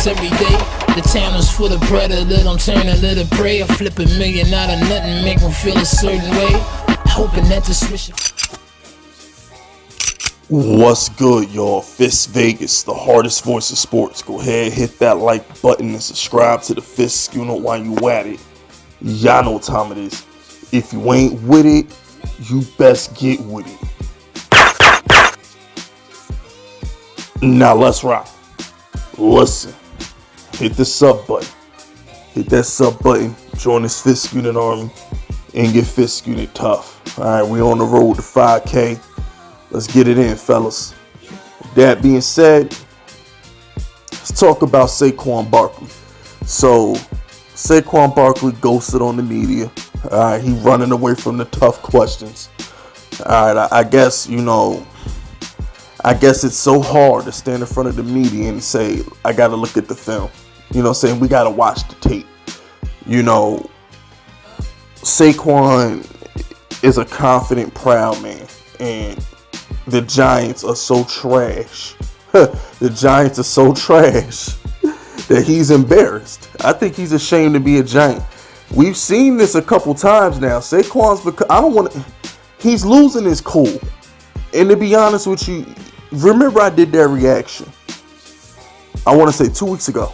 streets every day. The town is full of predator, don't turn a little prey. I flip $1 million out of nothing, make them feel a certain way. Hoping that the switch. What's good, y'all? Fisk Vegas, the hardest voice of sports. Go ahead, hit that like button and subscribe to the Fisk. You know why you at it. Y'all know what time it is. If you ain't with it, you best get with it. Now let's rock. Listen, hit the sub button. Hit that sub button. Join this Fisk Unit Army and get Fisk Unit tough. All right, we on the road to 5K. Let's get it in, fellas. That being said, let's talk about Saquon Barkley. So, Saquon Barkley ghosted on the media. All right, he running away from the tough questions. All right, I guess it's so hard to stand in front of the media and say, I got to look at the film. You know what I'm saying? We got to watch the tape. You know, Saquon is a confident, proud man. And the Giants are so trash. The Giants are so trash that he's embarrassed. I think he's ashamed to be a Giant. We've seen this a couple times now. Saquon's he's losing his cool. And to be honest with you, remember I did that reaction, I want to say 2 weeks ago.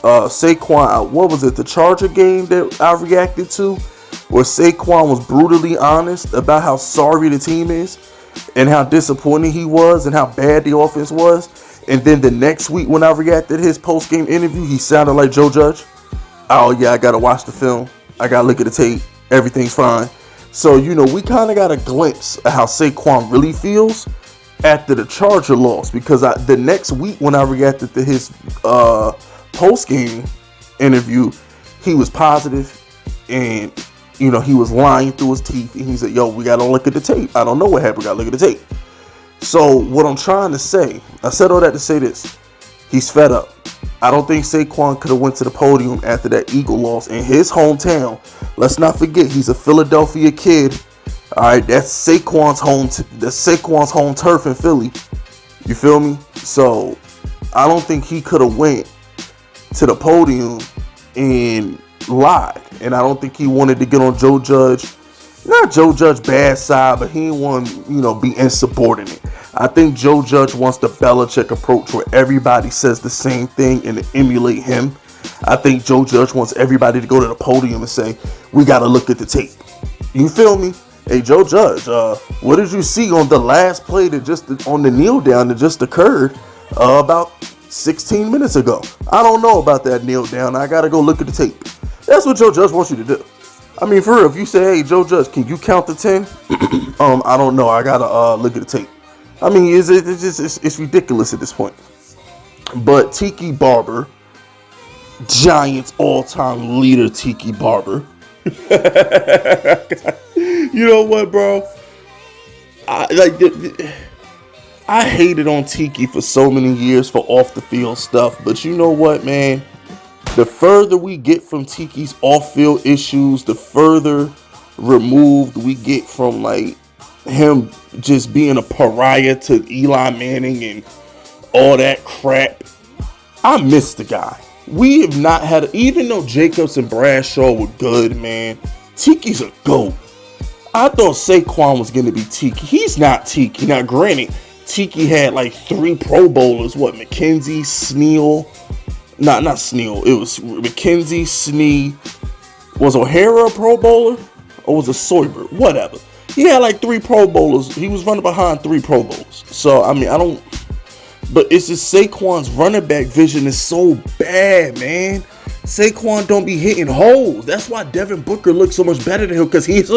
Saquon, what was it, the Charger game that I reacted to, where Saquon was brutally honest about how sorry the team is and how disappointing he was and how bad the offense was. And then the next week when I reacted to his post-game interview, he sounded like Joe Judge. Oh yeah, I got to watch the film. I got to look at the tape. Everything's fine. So, you know, we kind of got a glimpse of how Saquon really feels after the Charger loss. Because the next week when I reacted to his post-game interview, he was positive and, you know, he was lying through his teeth. And he said, yo, we got to look at the tape. I don't know what happened. We got to look at the tape. So what I'm trying to say, I said all that to say this. He's fed up. I don't think Saquon could have went to the podium after that Eagle loss in his hometown. Let's not forget, he's a Philadelphia kid. All right, that's Saquon's home turf in Philly. You feel me? So I don't think he could have went to the podium and lied. And I don't think he wanted to get on Joe Judge. Not Joe Judge bad side, but he didn't want to, be insubordinate. I think Joe Judge wants the Belichick approach where everybody says the same thing and to emulate him. I think Joe Judge wants everybody to go to the podium and say, we got to look at the tape. You feel me? Hey, Joe Judge, what did you see on the last play on the kneel down that just occurred about 16 minutes ago? I don't know about that kneel down. I got to go look at the tape. That's what Joe Judge wants you to do. I mean, for real, if you say, hey, Joe Judge, can you count to 10? I don't know. I got to look at the tape. I mean, it's ridiculous at this point. But Tiki Barber, Giants all-time leader Tiki Barber. You know what, bro? I hated on Tiki for so many years for off-the-field stuff. But you know what, man? The further we get from Tiki's off-field issues, the further removed we get from, like, him just being a pariah to Eli Manning and all that crap. I miss the guy. We have not had, even though Jacobs and Bradshaw were good, man, Tiki's a GOAT. I thought Saquon was going to be Tiki. He's not Tiki. Now, granted, Tiki had like 3 Pro Bowlers. What, McKenzie, Sneal? Not Sneal. It was McKenzie, Snee. Was O'Hara a Pro Bowler? Or was it Soyber? Whatever. He had like 3 Pro Bowlers. He was running behind 3 Pro Bowlers. So, I mean, but it's just Saquon's running back vision is so bad, man. Saquon don't be hitting holes. That's why Devin Booker looks so much better than him, because he hits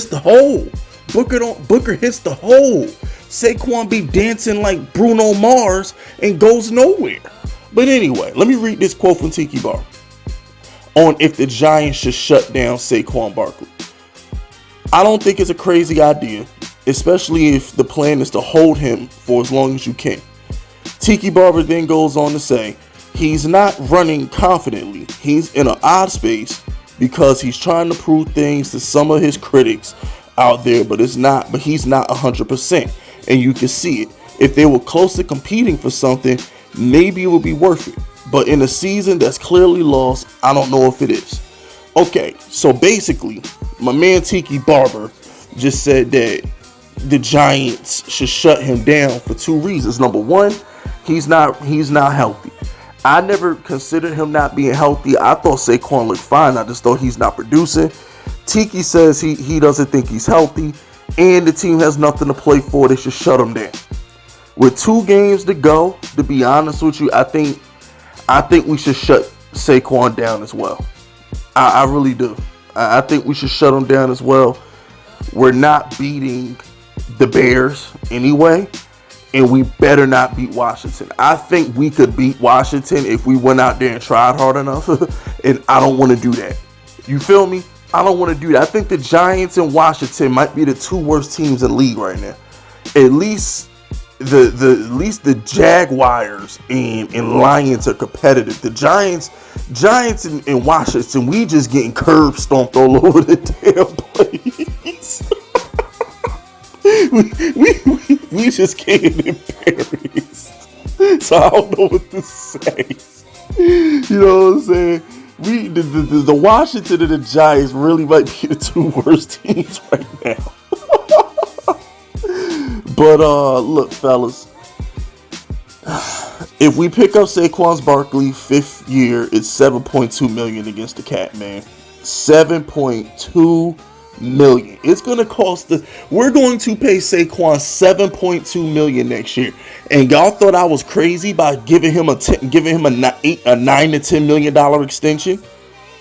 the hole. Booker hits the hole. Saquon be dancing like Bruno Mars and goes nowhere. But anyway, let me read this quote from Tiki Barber on if the Giants should shut down Saquon Barkley. I don't think it's a crazy idea, especially if the plan is to hold him for as long as you can. Tiki Barber then goes on to say, he's not running confidently. He's in an odd space because he's trying to prove things to some of his critics out there, but he's not 100%. And you can see it. If they were close to competing for something, maybe it would be worth it. But in a season that's clearly lost, I don't know if it is. Okay, so basically, my man Tiki Barber just said that the Giants should shut him down for two reasons. Number one, he's not healthy. I never considered him not being healthy. I thought Saquon looked fine. I just thought he's not producing. Tiki says he doesn't think he's healthy, and the team has nothing to play for. They should shut him down. With 2 games to go, to be honest with you, I think we should shut Saquon down as well. I really do. I think we should shut him down as well. We're not beating the Bears anyway, and we better not beat Washington. I think we could beat Washington if we went out there and tried hard enough, and I don't want to do that. You feel me? I don't want to do that. I think the Giants and Washington might be the 2 worst teams in the league right now. At least the Jaguars and Lions are competitive. The Giants and Washington, we just getting curb stomped all over the damn place. we just getting embarrassed. So I don't know what to say. You know what I'm saying? The Washington and the Giants really might be the 2 worst teams right now. But look, fellas, if we pick up Saquon's Barkley 5th year, it's $7.2 million against the cap, man. $7.2 million. It's gonna cost us. We're going to pay Saquon $7.2 million next year. And y'all thought I was crazy by giving him a $9 to $10 million extension.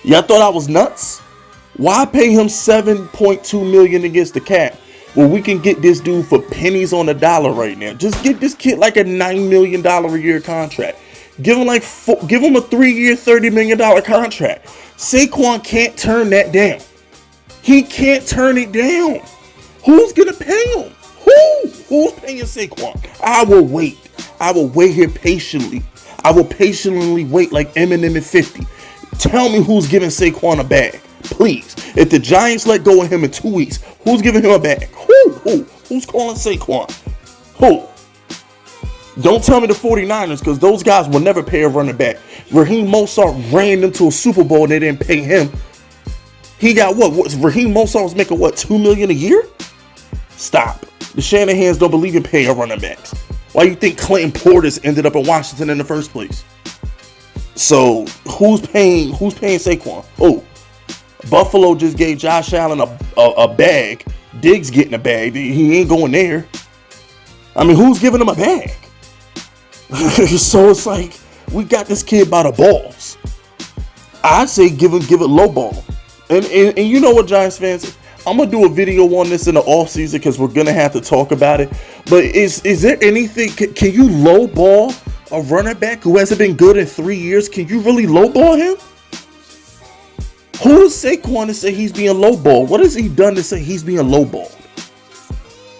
Y'all thought I was nuts. Why pay him $7.2 million against the cap? Well, we can get this dude for pennies on the dollar right now. Just get this kid like a $9 million a year contract. Give him a 3-year, $30 million contract. Saquon can't turn that down. He can't turn it down. Who's gonna pay him? Who's paying Saquon? I will wait. I will wait here patiently. I will patiently wait like Eminem at 50. Tell me who's giving Saquon a bag, please. If the Giants let go of him in 2 weeks, who's giving him a bag? Who's calling Saquon? Who? Don't tell me the 49ers, because those guys will never pay a running back. Raheem Mostert ran them to a Super Bowl and they didn't pay him. He got what? Raheem Mostert was making what, $2 million a year? Stop. The Shanahans don't believe in paying running backs. Why you think Clinton Portis ended up in Washington in the first place? So who's paying Saquon? Oh, Buffalo just gave Josh Allen a bag. Diggs getting a bag. He ain't going there. I mean, who's giving him a bag? So it's like, we got this kid by the balls. I'd say give it low ball. And you know what, Giants fans? I'm going to do a video on this in the offseason because we're going to have to talk about it. But is there anything, can you low ball a running back who hasn't been good in 3 years? Can you really low ball him? Who is Saquon to say he's being lowballed? What has he done to say he's being lowballed?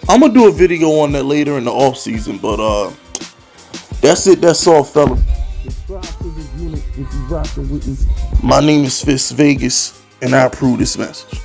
I'm going to do a video on that later in the offseason, but that's it. That's all, fella. Subscribe to the unit if you rocking with me. My name is Fisk Vegas, and I approve this message.